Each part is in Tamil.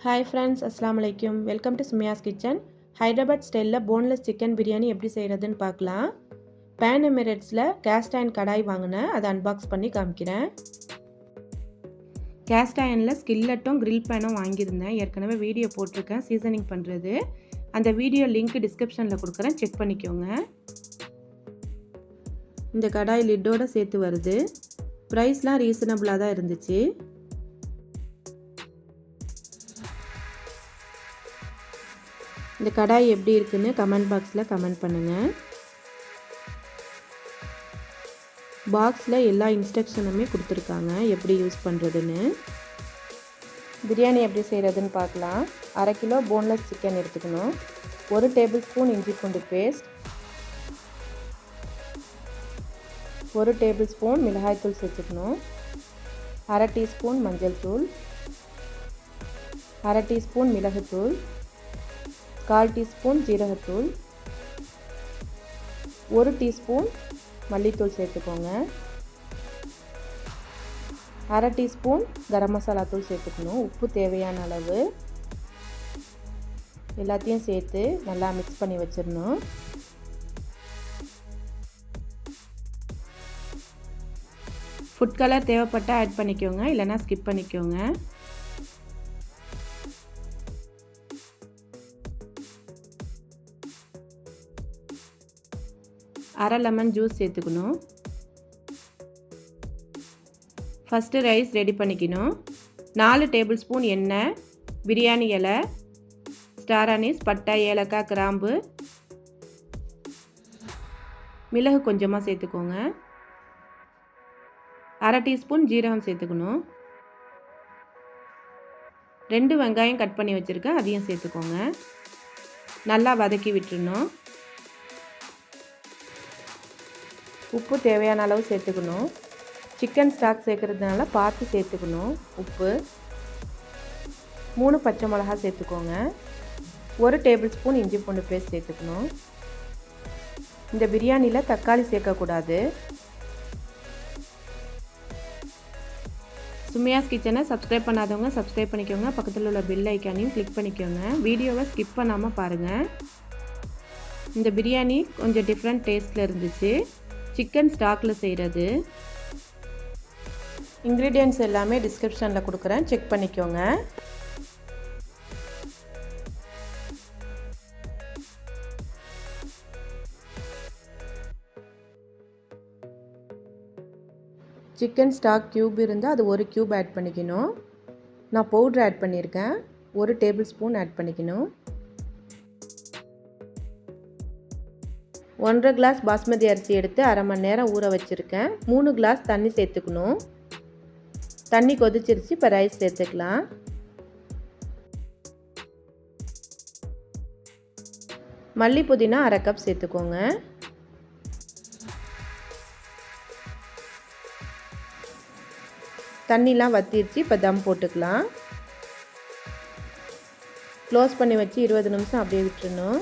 Hi friends, Assalamu alaikum. Welcome to Sumiya's Kitchen. Hyderabad style boneless chicken biryani எப்படி செய்யறதுன்னு பார்க்கலாம். Pan Emiratesல cast iron கடாய் வாங்குனேன். அதை unbox பண்ணி காமிக்கிறேன். Cast ironல skilletம் grill panம் வாங்கியிருந்தேன். ஏற்கனவே வீடியோ போட்டிருக்கேன் சீசனிங் பண்றது. அந்த வீடியோ லிங்க் டிஸ்கிரிப்ஷன்ல கொடுக்குறேன், செக் பண்ணிக்கோங்க. இந்த கடாய் லிட்டோட சேர்த்து வருது. பிரைஸ்லாம் ரீசனபிளா தான் இருந்துச்சு. இந்த கடாய் எப்படி இருக்குன்னு கமெண்ட் பாக்ஸில் கமெண்ட் பண்ணுங்கள். பாக்ஸில் எல்லா இன்ஸ்ட்ரக்ஷனுமே கொடுத்துருக்காங்க எப்படி யூஸ் பண்ணுறதுன்னு. பிரியாணி எப்படி செய்கிறதுன்னு பார்க்கலாம். 1/2 கிலோ போன்லெஸ் சிக்கன் எடுத்துக்கணும். 1 டேபிள் ஸ்பூன் இஞ்சி பூண்டு பேஸ்ட், 1 டேபிள் ஸ்பூன் மிளகாய்த்தூள் சேர்த்துக்கணும். 1/2 டீஸ்பூன் மஞ்சள் தூள், 1/2 டீஸ்பூன் மிளகுத்தூள், 1/4 டீஸ்பூன் ஜீரகத்தூள், 1 டீஸ்பூன் மல்லித்தூள் சேர்த்துக்கோங்க. 1/2 டீஸ்பூன் கரம் மசாலா தூள் சேர்த்துக்கணும். உப்பு தேவையான அளவு. எல்லாத்தையும் சேர்த்து நல்லா மிக்ஸ் பண்ணி வச்சிடணும். ஃபுட் கலர் தேவைப்பட்டால் ஆட் பண்ணிக்கோங்க, இல்லைனா ஸ்கிப் பண்ணிக்கோங்க. அரை லெமன் ஜூஸ் சேர்த்துக்கணும். ஃபஸ்ட்டு ரைஸ் ரெடி பண்ணிக்கணும். 4 டேபிள் ஸ்பூன் எண்ணெய், பிரியாணி இலை, ஸ்டார் அனீஸ், பட்டை, ஏலக்காய், கிராம்பு, மிளகு கொஞ்சமாக சேர்த்துக்கோங்க. 1/2 டீஸ்பூன் ஜீரகம் சேர்த்துக்கணும். 2 வெங்காயம் கட் பண்ணி வச்சுருக்கேன், அதையும் சேர்த்துக்கோங்க. நல்லா வதக்கி விட்டுறணும். உப்பு தேவையான அளவு சேர்த்துக்கணும். சிக்கன் ஸ்டாக் சேர்க்குறதுனால பார்த்து சேர்த்துக்கணும். உப்பு 3 பச்சை மிளகா சேர்த்துக்கோங்க. 1 டேபிள் ஸ்பூன் இஞ்சி பூண்டு பேஸ்ட் சேர்த்துக்கணும். இந்த பிரியாணியில் தக்காளி சேர்க்கக்கூடாது. சுமியாஸ் கிச்சனை சப்ஸ்கிரைப் பண்ணாதவங்க சப்ஸ்கிரைப் பண்ணிக்கோங்க. பக்கத்தில் உள்ள பெல் ஐக்கானையும் கிளிக் பண்ணிக்கோங்க. வீடியோவை ஸ்கிப் பண்ணாமல் பாருங்கள். இந்த பிரியாணி கொஞ்சம் டிஃப்ரெண்ட் டேஸ்ட்டில் இருந்துச்சு. சிக்கன் ஸ்டாக்கில் செய்கிறது. இன்க்ரீடியன்ட்ஸ் எல்லாமே டிஸ்கிரிப்ஷனில் கொடுக்குறேன், செக் பண்ணிக்கோங்க. சிக்கன் ஸ்டாக் க்யூப் இருந்தால் அது 1 க்யூப் ஆட் பண்ணிக்கணும். நான் பவுட்ரு ஆட் பண்ணியிருக்கேன், 1 டேபிள் ஸ்பூன் ஆட் பண்ணிக்கணும். 1/2 கிளாஸ் பாஸ்மதி அரிசி எடுத்து 1/2 மணி நேரம் ஊற வச்சுருக்கேன். 3 கிளாஸ் தண்ணி சேர்த்துக்கணும். தண்ணி கொதிச்சிருச்சு, இப்போ ரைஸ் சேர்த்துக்கலாம். மல்லி புதினா 1/2 கப் சேர்த்துக்கோங்க. தண்ணிலாம் வற்றிருச்சு, இப்போ தம் போட்டுக்கலாம். க்ளோஸ் பண்ணி வச்சு 20 நிமிஷம் அப்படியே விட்டுறணும்.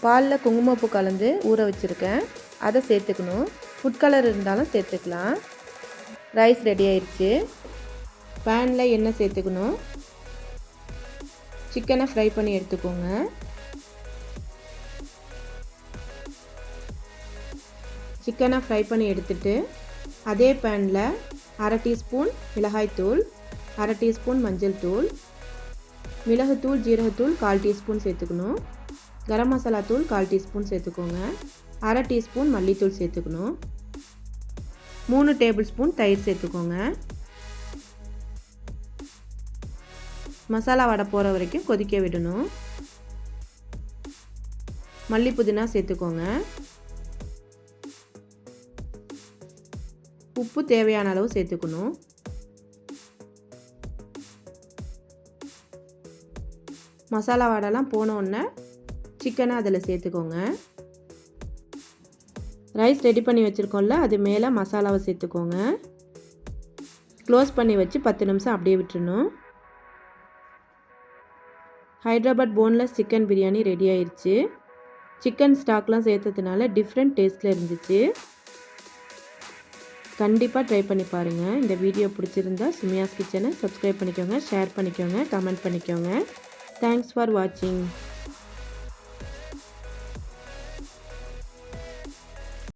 பாலில் குங்குமப்பூ கலந்து ஊற வச்சுருக்கேன், அதை சேர்த்துக்கணும். ஃபுட் கலர் இருந்தாலும் சேர்த்துக்கலாம். ரைஸ் ரெடி ஆயிடுச்சு. பேனில் எண்ணெய் சேர்த்துக்கணும். சிக்கனை ஃப்ரை பண்ணி எடுத்துக்கோங்க. சிக்கனை ஃப்ரை பண்ணி எடுத்துட்டு அதே பேனில் 1/2 டீஸ்பூன் மிளகாய்த்தூள், 1/2 டீஸ்பூன் மஞ்சள் தூள், மிளகுத்தூள், ஜீரகத்தூள் 1/4 டீஸ்பூன் சேர்த்துக்கணும். கரம் மசாலா தூள் 1/4 டீஸ்பூன் சேர்த்துக்கோங்க. 1/2 டீஸ்பூன் மல்லித்தூள் சேர்த்துக்கணும். 3 டேபிள் ஸ்பூன் தயிர் சேர்த்துக்கோங்க. மசாலா வடை போகிற வரைக்கும் கொதிக்க விடணும். மல்லி புதினா சேர்த்துக்கோங்க. உப்பு தேவையான அளவு சேர்த்துக்கணும். மசாலா வடைலாம் போனோடனே சிக்கனை அதில் சேர்த்துக்கோங்க. ரைஸ் ரெடி பண்ணி வச்சுருக்கோம்ல, அது மேலே மசாலாவை சேர்த்துக்கோங்க. க்ளோஸ் பண்ணி வச்சு 10 நிமிஷம் அப்படியே விட்டுறணும். Hyderabad boneless chicken biryani ready ஆயிடுச்சு. சிக்கன் ஸ்டாக்லாம் சேர்த்ததுனால டிஃப்ரெண்ட் டேஸ்ட்டில் இருந்துச்சு. கண்டிப்பாக ட்ரை பண்ணி பாருங்கள். இந்த வீடியோ பிடிச்சிருந்தா சுமியாஸ் கிச்சனை சப்ஸ்கிரைப் பண்ணிக்கோங்க, ஷேர் பண்ணிக்கோங்க, கமெண்ட் பண்ணிக்கோங்க. தேங்க்ஸ் ஃபார் வாட்சிங்.